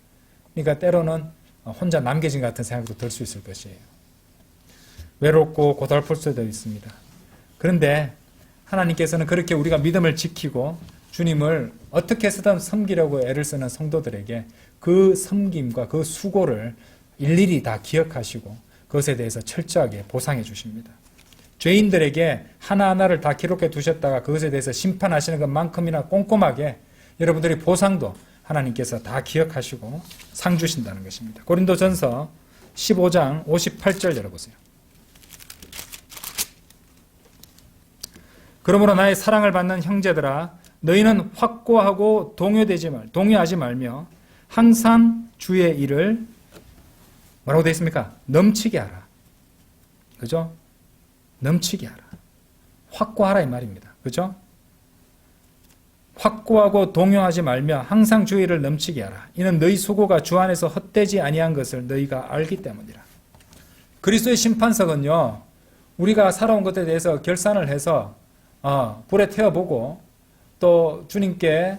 그러니까 때로는 혼자 남겨진 것 같은 생각도 들 수 있을 것이에요. 외롭고 고달플 수도 있습니다. 그런데 하나님께서는 그렇게 우리가 믿음을 지키고 주님을 어떻게 해서든 섬기려고 애를 쓰는 성도들에게 그 섬김과 그 수고를 일일이 다 기억하시고 그것에 대해서 철저하게 보상해 주십니다. 죄인들에게 하나하나를 다 기록해 두셨다가 그것에 대해서 심판하시는 것만큼이나 꼼꼼하게 여러분들이 보상도 하나님께서 다 기억하시고 상 주신다는 것입니다. 고린도전서 15장 58절 열어보세요. 그러므로 나의 사랑을 받는 형제들아 너희는 확고하고 동요하지 말며 항상 주의 일을 뭐라고 되어 있습니까? 넘치게 하라. 그죠? 넘치게 하라. 확고하라 이 말입니다. 그죠? 확고하고 동요하지 말며 항상 주의 일을 넘치게 하라. 이는 너희 수고가 주 안에서 헛되지 아니한 것을 너희가 알기 때문이라. 그리스도의 심판석은요, 우리가 살아온 것에 대해서 결산을 해서 불에 태워보고 또 주님께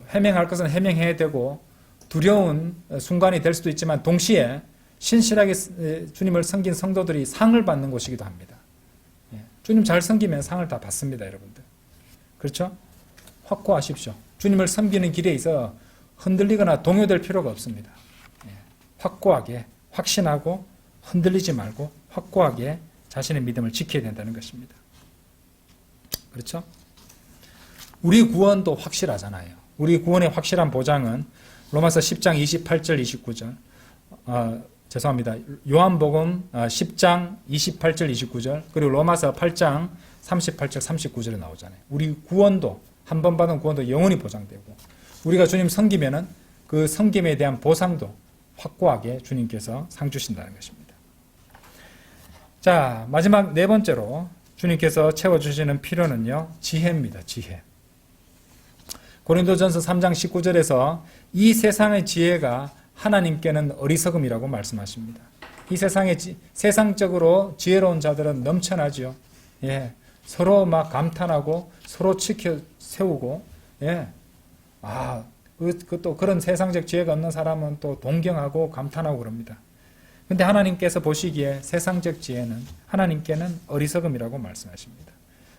해명할 것은 해명해야 되고 두려운 순간이 될 수도 있지만 동시에 신실하게 주님을 섬긴 성도들이 상을 받는 곳이기도 합니다. 주님 잘 섬기면 상을 다 받습니다, 여러분들. 그렇죠? 확고하십시오. 주님을 섬기는 길에 있어 흔들리거나 동요될 필요가 없습니다. 확고하게, 확신하고 흔들리지 말고 확고하게 자신의 믿음을 지켜야 된다는 것입니다. 그렇죠? 우리 구원도 확실하잖아요. 우리 구원의 확실한 보장은 로마서 10장 28절 29절 죄송합니다. 요한복음 10장 28절 29절 그리고 로마서 8장 38절 39절에 나오잖아요. 우리 구원도 한 번 받은 구원도 영원히 보장되고 우리가 주님 섬기면은 그 섬김에 대한 보상도 확고하게 주님께서 상 주신다는 것입니다. 자, 마지막 네 번째로 주님께서 채워주시는 필요는요, 지혜입니다. 지혜. 고린도전서 3장 19절에서 이 세상의 지혜가 하나님께는 어리석음이라고 말씀하십니다. 이 세상적으로 지혜로운 자들은 넘쳐나죠. 서로 막 감탄하고 서로 치켜 세우고, 또 그런 세상적 지혜가 없는 사람은 또 동경하고 감탄하고 그럽니다. 근데 하나님께서 보시기에 세상적 지혜는 하나님께는 어리석음이라고 말씀하십니다.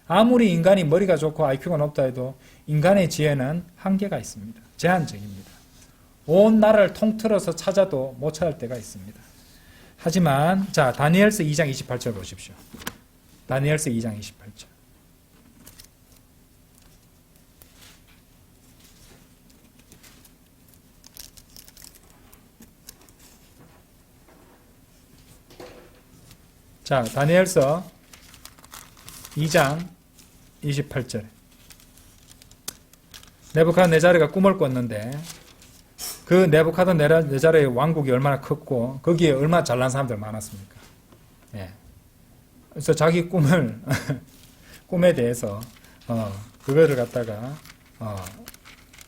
아무리 인간이 머리가 좋고 IQ가 높다 해도 인간의 지혜는 한계가 있습니다. 제한적입니다. 온 나라를 통틀어서 찾아도 못 찾을 때가 있습니다. 하지만 자, 다니엘서 2장 28절 보십시오. 다니엘서 2장 28절. 자, 다니엘서 2장 28절. 네부갓네자르가 꿈을 꿨는데 그 네부갓네자르의 왕국이 얼마나 컸고 거기에 얼마나 잘난 사람들 많았습니까? 그래서 자기 꿈에 대해서 그거를 갖다가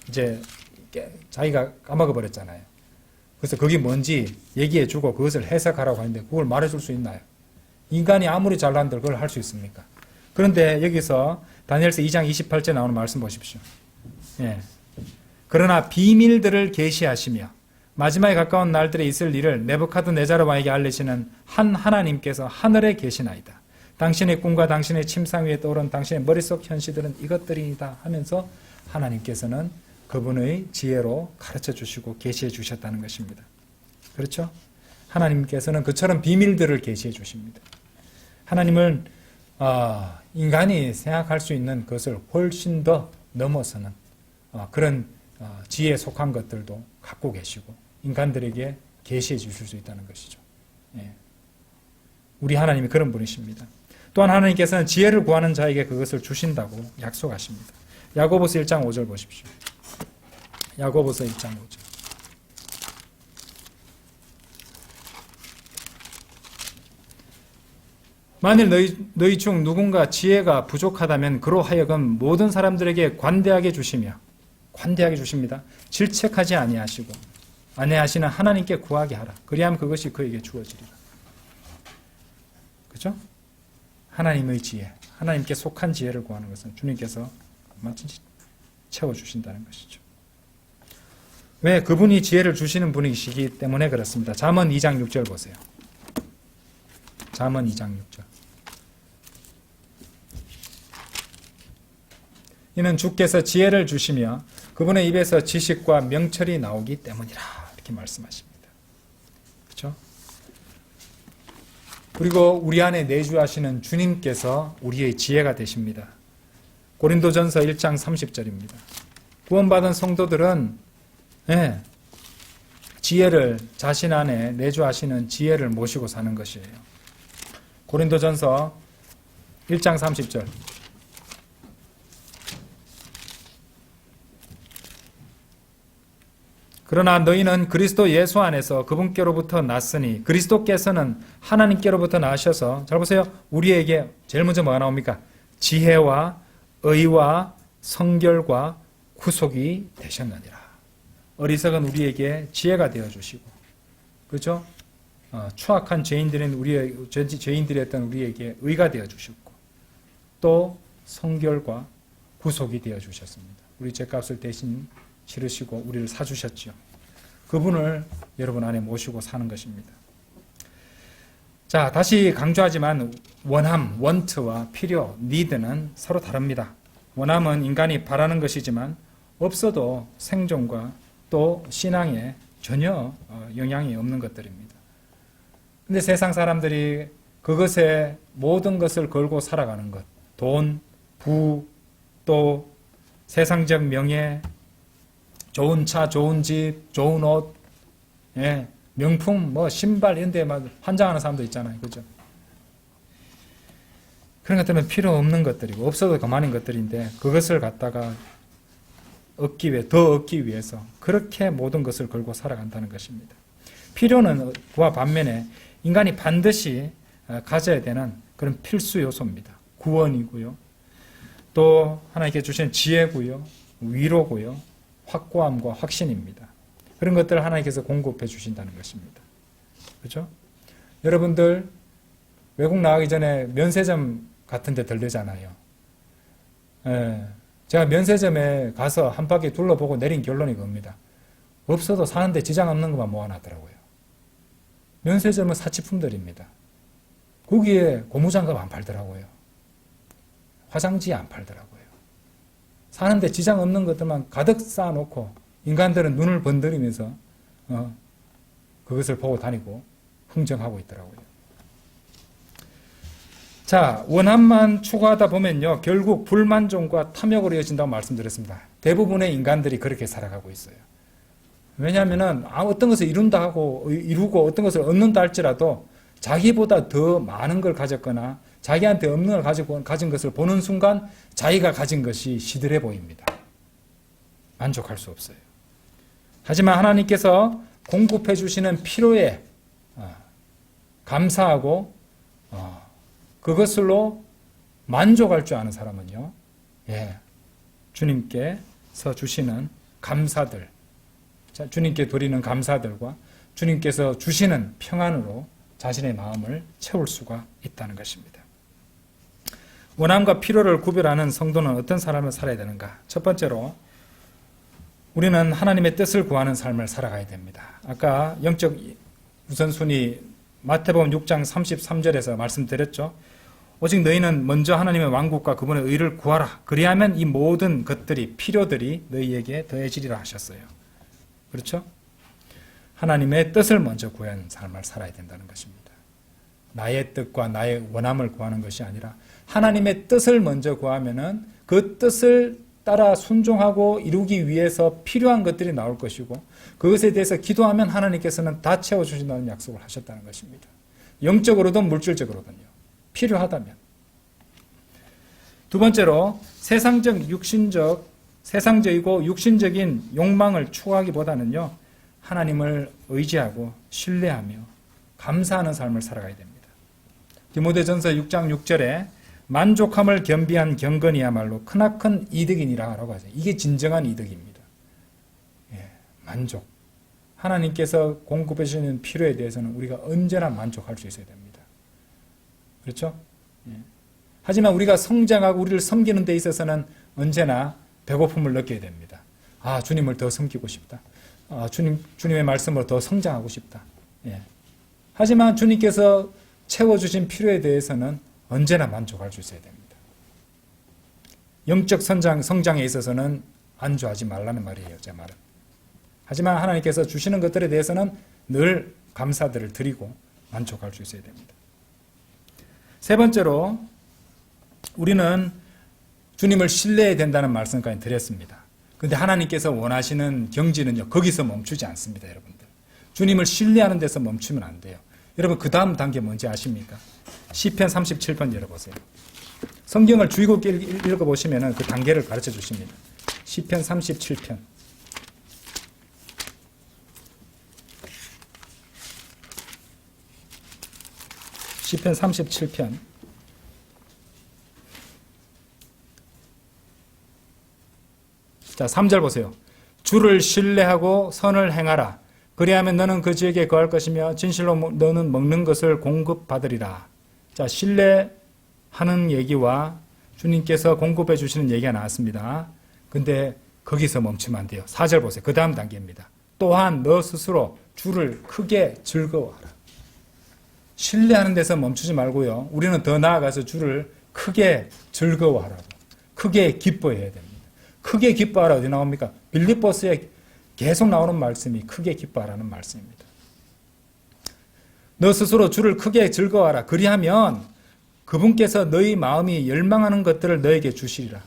이제 자기가 까먹어 버렸잖아요. 그래서 그게 뭔지 얘기해 주고 그것을 해석하라고 하는데 그걸 말해 줄 수 있나요? 인간이 아무리 잘난들 그걸 할 수 있습니까? 그런데 여기서 다니엘서 2장 28절에 나오는 말씀 보십시오. 그러나 비밀들을 계시하시며 마지막에 가까운 날들에 있을 일을 네부갓네자르 왕에게 알리시는 한 하나님께서 하늘에 계시나이다. 당신의 꿈과 당신의 침상 위에 떠오른 당신의 머릿속 현시들은 이것들이다 하면서 하나님께서는 그분의 지혜로 가르쳐 주시고 계시해 주셨다는 것입니다. 그렇죠? 하나님께서는 그처럼 비밀들을 계시해 주십니다. 하나님은 인간이 생각할 수 있는 것을 훨씬 더 넘어서는 그런 지혜에 속한 것들도 갖고 계시고 인간들에게 계시해 주실 수 있다는 것이죠. 우리 하나님이 그런 분이십니다. 또한 하나님께서는 지혜를 구하는 자에게 그것을 주신다고 약속하십니다. 야고보서 1장 5절 보십시오. 야고보서 1장 5절. 만일 너희 중 누군가 지혜가 부족하다면 그로 하여금 모든 사람들에게 관대하게 주십니다. 질책하지 아니하시고 아니하시는 하나님께 구하게 하라. 그리하면 그것이 그에게 주어지리라. 그렇죠? 하나님의 지혜, 하나님께 속한 지혜를 구하는 것은 주님께서 마치 채워주신다는 것이죠. 왜? 그분이 지혜를 주시는 분이시기 때문에 그렇습니다. 잠언 2장 6절 보세요. 잠언 2장 6절. 이는 주께서 지혜를 주시며 그분의 입에서 지식과 명철이 나오기 때문이라 이렇게 말씀하십니다. 그렇죠? 그리고 우리 안에 내주하시는 주님께서 우리의 지혜가 되십니다. 고린도전서 1장 30절입니다. 구원받은 성도들은 지혜를 자신 안에 내주하시는 지혜를 모시고 사는 것이에요. 고린도전서 1장 30절. 그러나 너희는 그리스도 예수 안에서 그분께로부터 났으니 그리스도께서는 하나님께로부터 나셔서 잘 보세요. 우리에게 제일 먼저 뭐가 나옵니까? 지혜와 의와 성결과 구속이 되셨느니라. 어리석은 우리에게 지혜가 되어주시고 그렇죠? 추악한 죄인들이었던 우리에게 의가 되어주셨고 또 성결과 구속이 되어 주셨습니다. 우리 죄값을 대신 치르시고 우리를 사주셨죠. 그분을 여러분 안에 모시고 사는 것입니다. 자, 다시 강조하지만 원함, want와 필요, need는 서로 다릅니다. 원함은 인간이 바라는 것이지만 없어도 생존과 또 신앙에 전혀 영향이 없는 것들입니다. 근데 세상 사람들이 그것에 모든 것을 걸고 살아가는 것, 돈, 부, 또 세상적 명예, 좋은 차, 좋은 집, 좋은 옷, 예, 명품, 뭐 신발 이런 데 막 환장하는 사람도 있잖아요. 그죠? 그런 것들은 필요 없는 것들이고 없어도 그만인 것들인데 그것을 갖다가 더 얻기 위해서 그렇게 모든 것을 걸고 살아간다는 것입니다. 필요는 그와 반면에 인간이 반드시 가져야 되는 그런 필수 요소입니다. 구원이고요. 또 하나님께 주신 지혜고요. 위로고요. 확고함과 확신입니다. 그런 것들을 하나님께서 공급해 주신다는 것입니다. 그렇죠? 여러분들 외국 나가기 전에 면세점 같은 데 들르잖아요. 제가 면세점에 가서 한 바퀴 둘러보고 내린 결론이 그겁니다. 없어도 사는데 지장 없는 것만 모아놨더라고요. 면세점은 사치품들입니다. 거기에 고무장갑 안 팔더라고요. 화장지 안 팔더라고요. 사는데 지장 없는 것들만 가득 쌓아놓고 인간들은 눈을 번들이면서 그것을 보고 다니고 흥정하고 있더라고요. 자, 원함만 추구하다 보면요, 결국 불만족과 탐욕으로 이어진다고 말씀드렸습니다. 대부분의 인간들이 그렇게 살아가고 있어요. 왜냐하면 어떤 것을 이루고 어떤 것을 얻는다 할지라도 자기보다 더 많은 걸 가졌거나 자기한테 없는 걸 가진 것을 보는 순간 자기가 가진 것이 시들해 보입니다. 만족할 수 없어요. 하지만 하나님께서 공급해 주시는 필요에 감사하고 그것으로 만족할 줄 아는 사람은요, 주님께서 주시는 감사들, 주님께 드리는 감사들과 주님께서 주시는 평안으로 자신의 마음을 채울 수가 있다는 것입니다. 원함과 필요를 구별하는 성도는 어떤 삶을 살아야 되는가? 첫 번째로 우리는 하나님의 뜻을 구하는 삶을 살아가야 됩니다. 아까 영적 우선순위 마태복음 6장 33절에서 말씀드렸죠. 오직 너희는 먼저 하나님의 왕국과 그분의 의를 구하라. 그리하면 이 모든 것들이, 필요들이 너희에게 더해지리라 하셨어요. 그렇죠? 하나님의 뜻을 먼저 구하는 삶을 살아야 된다는 것입니다. 나의 뜻과 나의 원함을 구하는 것이 아니라 하나님의 뜻을 먼저 구하면은 그 뜻을 따라 순종하고 이루기 위해서 필요한 것들이 나올 것이고 그것에 대해서 기도하면 하나님께서는 다 채워주신다는 약속을 하셨다는 것입니다. 영적으로든 물질적으로든요. 필요하다면. 두 번째로 세상적이고 육신적인 욕망을 추구하기보다는요. 하나님을 의지하고 신뢰하며 감사하는 삶을 살아가야 됩니다. 디모데전서 6장 6절에 만족함을 겸비한 경건이야말로 크나큰 이득이니라고 하죠. 이게 진정한 이득입니다. 만족. 하나님께서 공급해 주시는 필요에 대해서는 우리가 언제나 만족할 수 있어야 됩니다. 그렇죠? 하지만 우리가 성장하고 우리를 섬기는 데 있어서는 언제나 배고픔을 느껴야 됩니다. 주님을 더 섬기고 싶다. 주님의 말씀으로 더 성장하고 싶다. 하지만 주님께서 채워주신 필요에 대해서는 언제나 만족할 수 있어야 됩니다. 영적 성장에 있어서는 안주하지 말라는 말이에요. 제 말은. 하지만 하나님께서 주시는 것들에 대해서는 늘 감사들을 드리고 만족할 수 있어야 됩니다. 세 번째로 우리는 주님을 신뢰해야 된다는 말씀까지 드렸습니다. 그런데 하나님께서 원하시는 경지는요. 거기서 멈추지 않습니다. 여러분들. 주님을 신뢰하는 데서 멈추면 안 돼요. 여러분 그 다음 단계 뭔지 아십니까? 시편 37편 열어보세요. 성경을 주의 깊게 읽어보시면 그 단계를 가르쳐 주십니다. 시편 37편. 시편 37편. 자, 3절 보세요. 주를 신뢰하고 선을 행하라. 그리하면 너는 그 지역에 거할 것이며 진실로 너는 먹는 것을 공급받으리라. 자, 신뢰하는 얘기와 주님께서 공급해 주시는 얘기가 나왔습니다. 근데 거기서 멈추면 안 돼요. 4절 보세요. 그 다음 단계입니다. 또한 너 스스로 주를 크게 즐거워하라. 신뢰하는 데서 멈추지 말고요. 우리는 더 나아가서 주를 크게 즐거워하라고. 크게 기뻐해야 됩니다. 크게 기뻐하라 어디 나옵니까? 빌립보서에 계속 나오는 말씀이 크게 기뻐하라는 말씀입니다. 너 스스로 주를 크게 즐거워하라. 그리하면 그분께서 너희 마음이 열망하는 것들을 너에게 주시리라.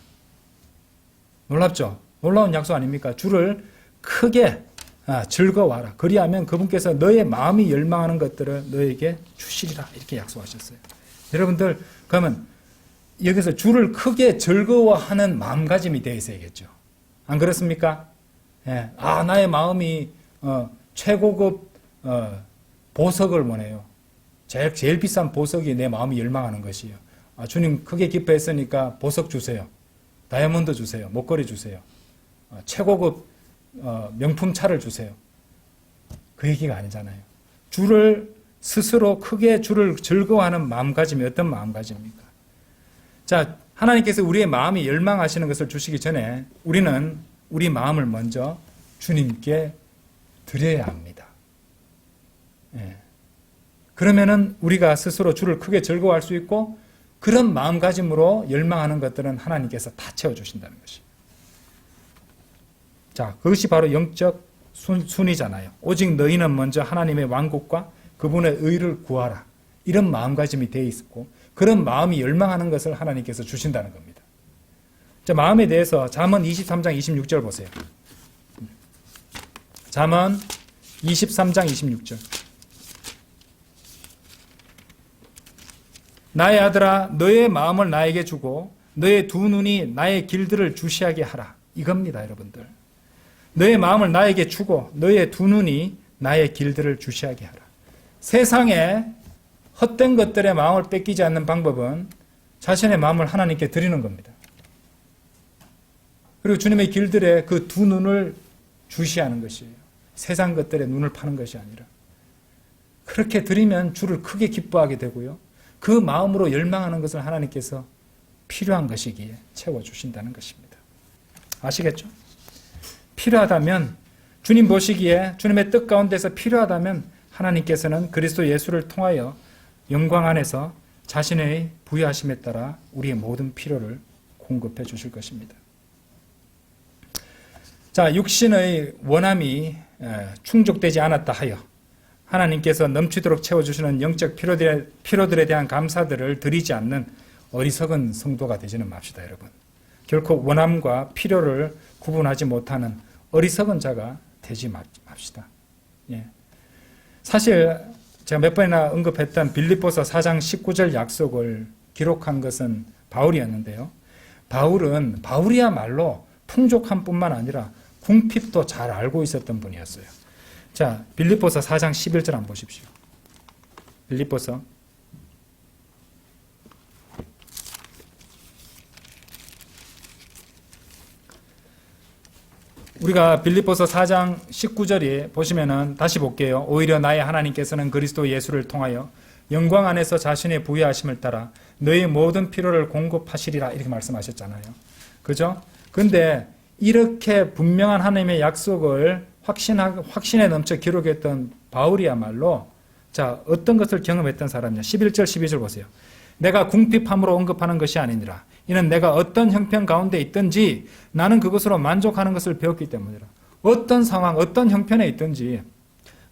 놀랍죠? 놀라운 약속 아닙니까? 주를 크게 즐거워하라. 그리하면 그분께서 너의 마음이 열망하는 것들을 너에게 주시리라. 이렇게 약속하셨어요. 여러분들 그러면 여기서 주를 크게 즐거워하는 마음가짐이 되어 있어야겠죠. 안 그렇습니까? 예. 나의 마음이 최고급 보석을 원해요. 제일 비싼 보석이 내 마음이 열망하는 것이에요. 주님 크게 기뻐했으니까 보석 주세요. 다이아몬드 주세요. 목걸이 주세요. 최고급 명품 차를 주세요. 그 얘기가 아니잖아요. 주를 스스로 크게 주를 즐거워하는 마음가짐이 어떤 마음가짐입니까? 자, 하나님께서 우리의 마음이 열망하시는 것을 주시기 전에 우리는 우리 마음을 먼저 주님께 드려야 합니다. 예. 그러면은 우리가 스스로 주를 크게 즐거워할 수 있고 그런 마음가짐으로 열망하는 것들은 하나님께서 다 채워주신다는 것이에요. 자, 그것이 바로 영적 순위잖아요. 오직 너희는 먼저 하나님의 왕국과 그분의 의를 구하라. 이런 마음가짐이 되어 있었고 그런 마음이 열망하는 것을 하나님께서 주신다는 겁니다. 자, 마음에 대해서 잠언 23장 26절 보세요. 잠언 23장 26절. 나의 아들아 너의 마음을 나에게 주고 너의 두 눈이 나의 길들을 주시하게 하라. 이겁니다, 여러분들. 너의 마음을 나에게 주고 너의 두 눈이 나의 길들을 주시하게 하라. 세상에 헛된 것들의 마음을 뺏기지 않는 방법은 자신의 마음을 하나님께 드리는 겁니다. 그리고 주님의 길들에 그 두 눈을 주시하는 것이에요. 세상 것들에 눈을 파는 것이 아니라. 그렇게 드리면 주를 크게 기뻐하게 되고요. 그 마음으로 열망하는 것을 하나님께서 필요한 것이기에 채워주신다는 것입니다. 아시겠죠? 필요하다면 주님 보시기에 주님의 뜻 가운데서 필요하다면 하나님께서는 그리스도 예수를 통하여 영광 안에서 자신의 부여하심에 따라 우리의 모든 필요를 공급해 주실 것입니다. 자, 육신의 원함이 충족되지 않았다 하여 하나님께서 넘치도록 채워주시는 영적 필요들에 대한 감사들을 드리지 않는 어리석은 성도가 되지는 맙시다, 여러분. 결코 원함과 필요를 구분하지 못하는 어리석은 자가 되지 맙시다. 예. 사실 제가 몇 번이나 언급했던 빌립보서 4장 19절 약속을 기록한 것은 바울이었는데요. 바울은 바울이야말로 풍족한 뿐만 아니라 궁핍도 잘 알고 있었던 분이었어요. 자, 빌립보서 4장 11절 한번 보십시오. 빌립보서 우리가 빌립보서 4장 19절에 보시면은 다시 볼게요. 오히려 나의 하나님께서는 그리스도 예수를 통하여 영광 안에서 자신의 부여하심을 따라 너의 모든 필요를 공급하시리라 이렇게 말씀하셨잖아요. 그죠? 근데 이렇게 분명한 하나님의 약속을 확신에 넘쳐 기록했던 바울이야말로 자, 어떤 것을 경험했던 사람이냐. 11절 12절 보세요. 내가 궁핍함으로 언급하는 것이 아니니라. 이는 내가 어떤 형편 가운데 있든지 나는 그것으로 만족하는 것을 배웠기 때문이라. 어떤 상황, 어떤 형편에 있든지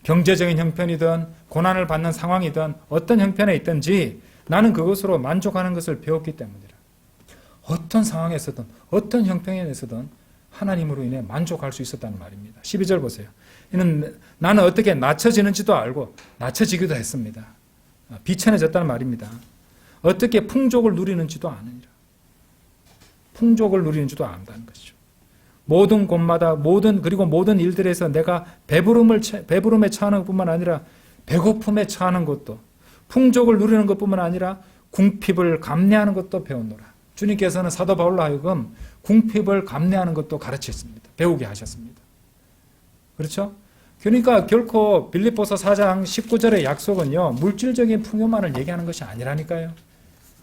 경제적인 형편이든 고난을 받는 상황이든 어떤 형편에 있든지 나는 그것으로 만족하는 것을 배웠기 때문이라. 어떤 상황에서든 어떤 형편에서든 하나님으로 인해 만족할 수 있었다는 말입니다. 12절 보세요. 이는 나는 어떻게 낮춰지는지도 알고 낮춰지기도 했습니다. 비천해졌다는 말입니다. 어떻게 풍족을 누리는지도 아느니라. 풍족을 누리는지도 안다는 것이죠. 모든 곳마다 그리고 모든 일들에서 내가 배부름에 처하는 것뿐만 아니라 배고픔에 처하는 것도 풍족을 누리는 것뿐만 아니라 궁핍을 감내하는 것도 배웠노라. 주님께서는 사도 바울로 하여금 궁핍을 감내하는 것도 가르치셨습니다. 배우게 하셨습니다. 그렇죠? 그러니까 결코 빌립보서 4장 19절의 약속은요, 물질적인 풍요만을 얘기하는 것이 아니라니까요.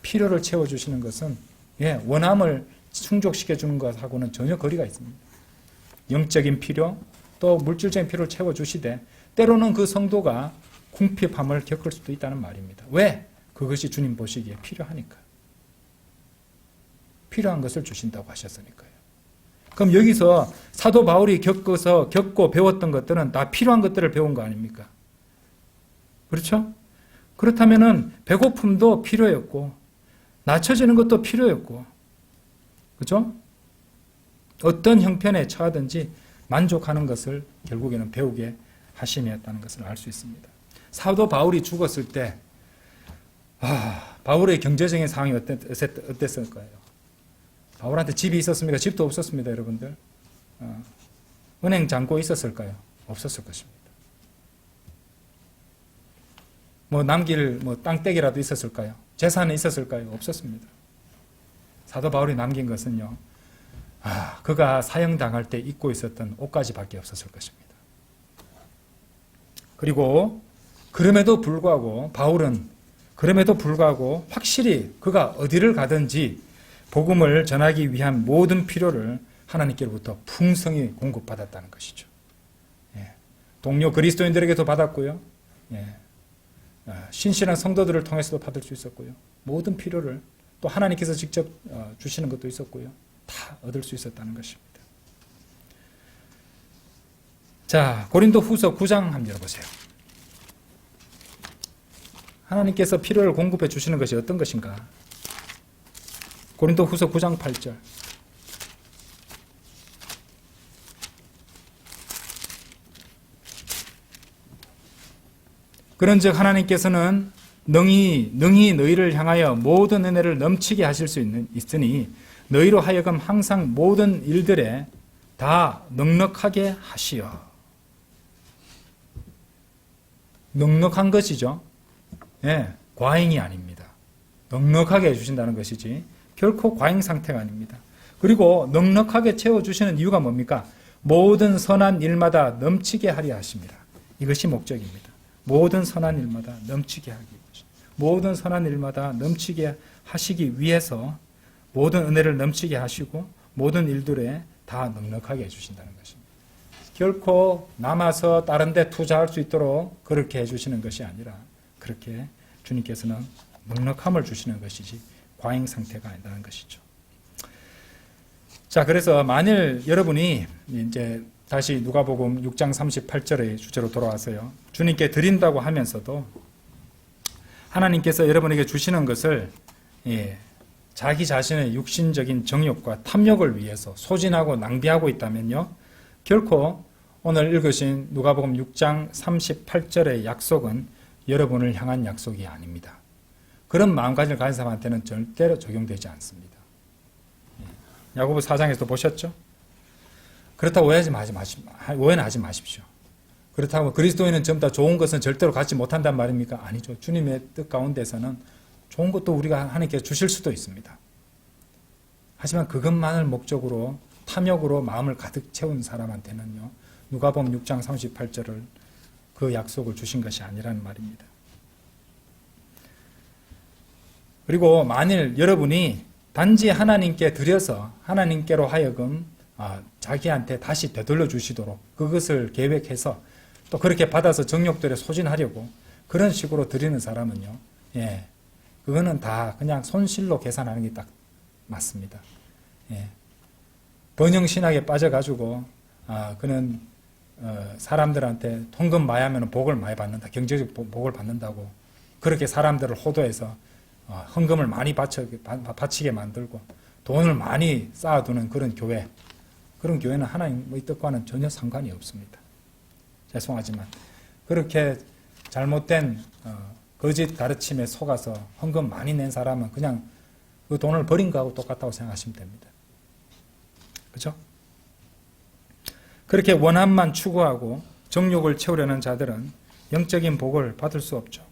필요를 채워주시는 것은 예, 원함을 충족시켜 주는 것하고는 전혀 거리가 있습니다. 영적인 필요, 또 물질적인 필요를 채워주시되 때로는 그 성도가 궁핍함을 겪을 수도 있다는 말입니다. 왜? 그것이 주님 보시기에 필요하니까. 필요한 것을 주신다고 하셨으니까요. 그럼 여기서 사도 바울이 겪고 배웠던 것들은 다 필요한 것들을 배운 거 아닙니까? 그렇죠? 그렇다면은 배고픔도 필요였고 낮춰지는 것도 필요였고, 그렇죠? 어떤 형편에 처하든지 만족하는 것을 결국에는 배우게 하심이었다는 것을 알 수 있습니다. 사도 바울이 죽었을 때 바울의 경제적인 상황이 어땠을까요? 바울한테 집이 있었습니까? 집도 없었습니다, 여러분들. 은행 잔고 있었을까요? 없었을 것입니다. 남길 땅떼기라도 있었을까요? 재산이 있었을까요? 없었습니다. 사도 바울이 남긴 것은요, 그가 사형당할 때 입고 있었던 옷가지밖에 없었을 것입니다. 그리고 그럼에도 불구하고 바울은 확실히 그가 어디를 가든지 복음을 전하기 위한 모든 필요를 하나님께로부터 풍성히 공급받았다는 것이죠. 예. 동료 그리스도인들에게도 받았고요. 예. 신실한 성도들을 통해서도 받을 수 있었고요. 모든 필요를 또 하나님께서 직접 주시는 것도 있었고요. 다 얻을 수 있었다는 것입니다. 자, 고린도 후서 9장 한번 열어보세요. 하나님께서 필요를 공급해 주시는 것이 어떤 것인가? 고린도 후서 9장 8절. 그런즉 하나님께서는 능히 너희를 향하여 모든 은혜를 넘치게 하실 수 있으니 너희로 하여금 항상 모든 일들에 다 넉넉하게 하시어. 넉넉한 것이죠. 예, 과잉이 아닙니다. 넉넉하게 해주신다는 것이지 결코 과잉 상태가 아닙니다. 그리고 넉넉하게 채워주시는 이유가 뭡니까? 모든 선한 일마다 넘치게 하려 하십니다. 이것이 목적입니다. 모든 선한 일마다 넘치게 하기 위해서. 모든 선한 일마다 넘치게 하시기 위해서 모든 은혜를 넘치게 하시고 모든 일들에 다 넉넉하게 해주신다는 것입니다. 결코 남아서 다른 데 투자할 수 있도록 그렇게 해주시는 것이 아니라 그렇게 주님께서는 넉넉함을 주시는 것이지 과잉 상태가 아니라는 것이죠. 자, 그래서 만일 여러분이 이제 다시 누가복음 6장 38절의 주제로 돌아와서요. 주님께 드린다고 하면서도 하나님께서 여러분에게 주시는 것을 자기 자신의 육신적인 정욕과 탐욕을 위해서 소진하고 낭비하고 있다면요. 결코 오늘 읽으신 누가복음 6장 38절의 약속은 여러분을 향한 약속이 아닙니다. 그런 마음가짐을 가진 사람한테는 절대로 적용되지 않습니다. 야고보 4장에서도 보셨죠? 그렇다고 오해는 하지 마십시오. 그렇다고 그리스도인은 전부 다 좋은 것은 절대로 갖지 못한단 말입니까? 아니죠. 주님의 뜻 가운데서는 좋은 것도 우리가 하나님께서 주실 수도 있습니다. 하지만 그것만을 목적으로 탐욕으로 마음을 가득 채운 사람한테는요. 누가복음 6장 38절을 그 약속을 주신 것이 아니라는 말입니다. 그리고 만일 여러분이 단지 하나님께 드려서 하나님께로 하여금 자기한테 다시 되돌려 주시도록 그것을 계획해서 또 그렇게 받아서 정욕들에 소진하려고 그런 식으로 드리는 사람은요. 그거는 다 그냥 손실로 계산하는 게 딱 맞습니다. 번영신학에 빠져가지고 그는 사람들한테 헌금 많이 하면 복을 많이 받는다. 경제적 복을 받는다고 그렇게 사람들을 호도해서 헌금을 많이 바치게 만들고 돈을 많이 쌓아두는 그런 교회, 그런 교회는 하나님의 뜻과는 전혀 상관이 없습니다. 죄송하지만 그렇게 잘못된 거짓 가르침에 속아서 헌금 많이 낸 사람은 그냥 그 돈을 버린 거하고 똑같다고 생각하시면 됩니다. 그렇죠? 그렇게 원함만 추구하고 정욕을 채우려는 자들은 영적인 복을 받을 수 없죠.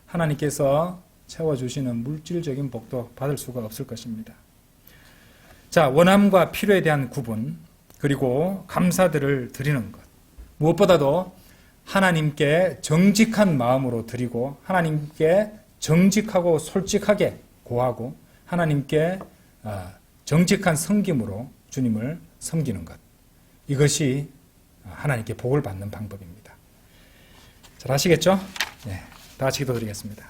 하나님께서 채워주시는 물질적인 복도 받을 수가 없을 것입니다. 자, 원함과 필요에 대한 구분, 그리고 감사들을 드리는 것. 무엇보다도 하나님께 정직한 마음으로 드리고 하나님께 정직하고 솔직하게 고하고 하나님께 정직한 섬김으로 주님을 섬기는 것. 이것이 하나님께 복을 받는 방법입니다. 잘 아시겠죠? 네, 다 같이 기도드리겠습니다.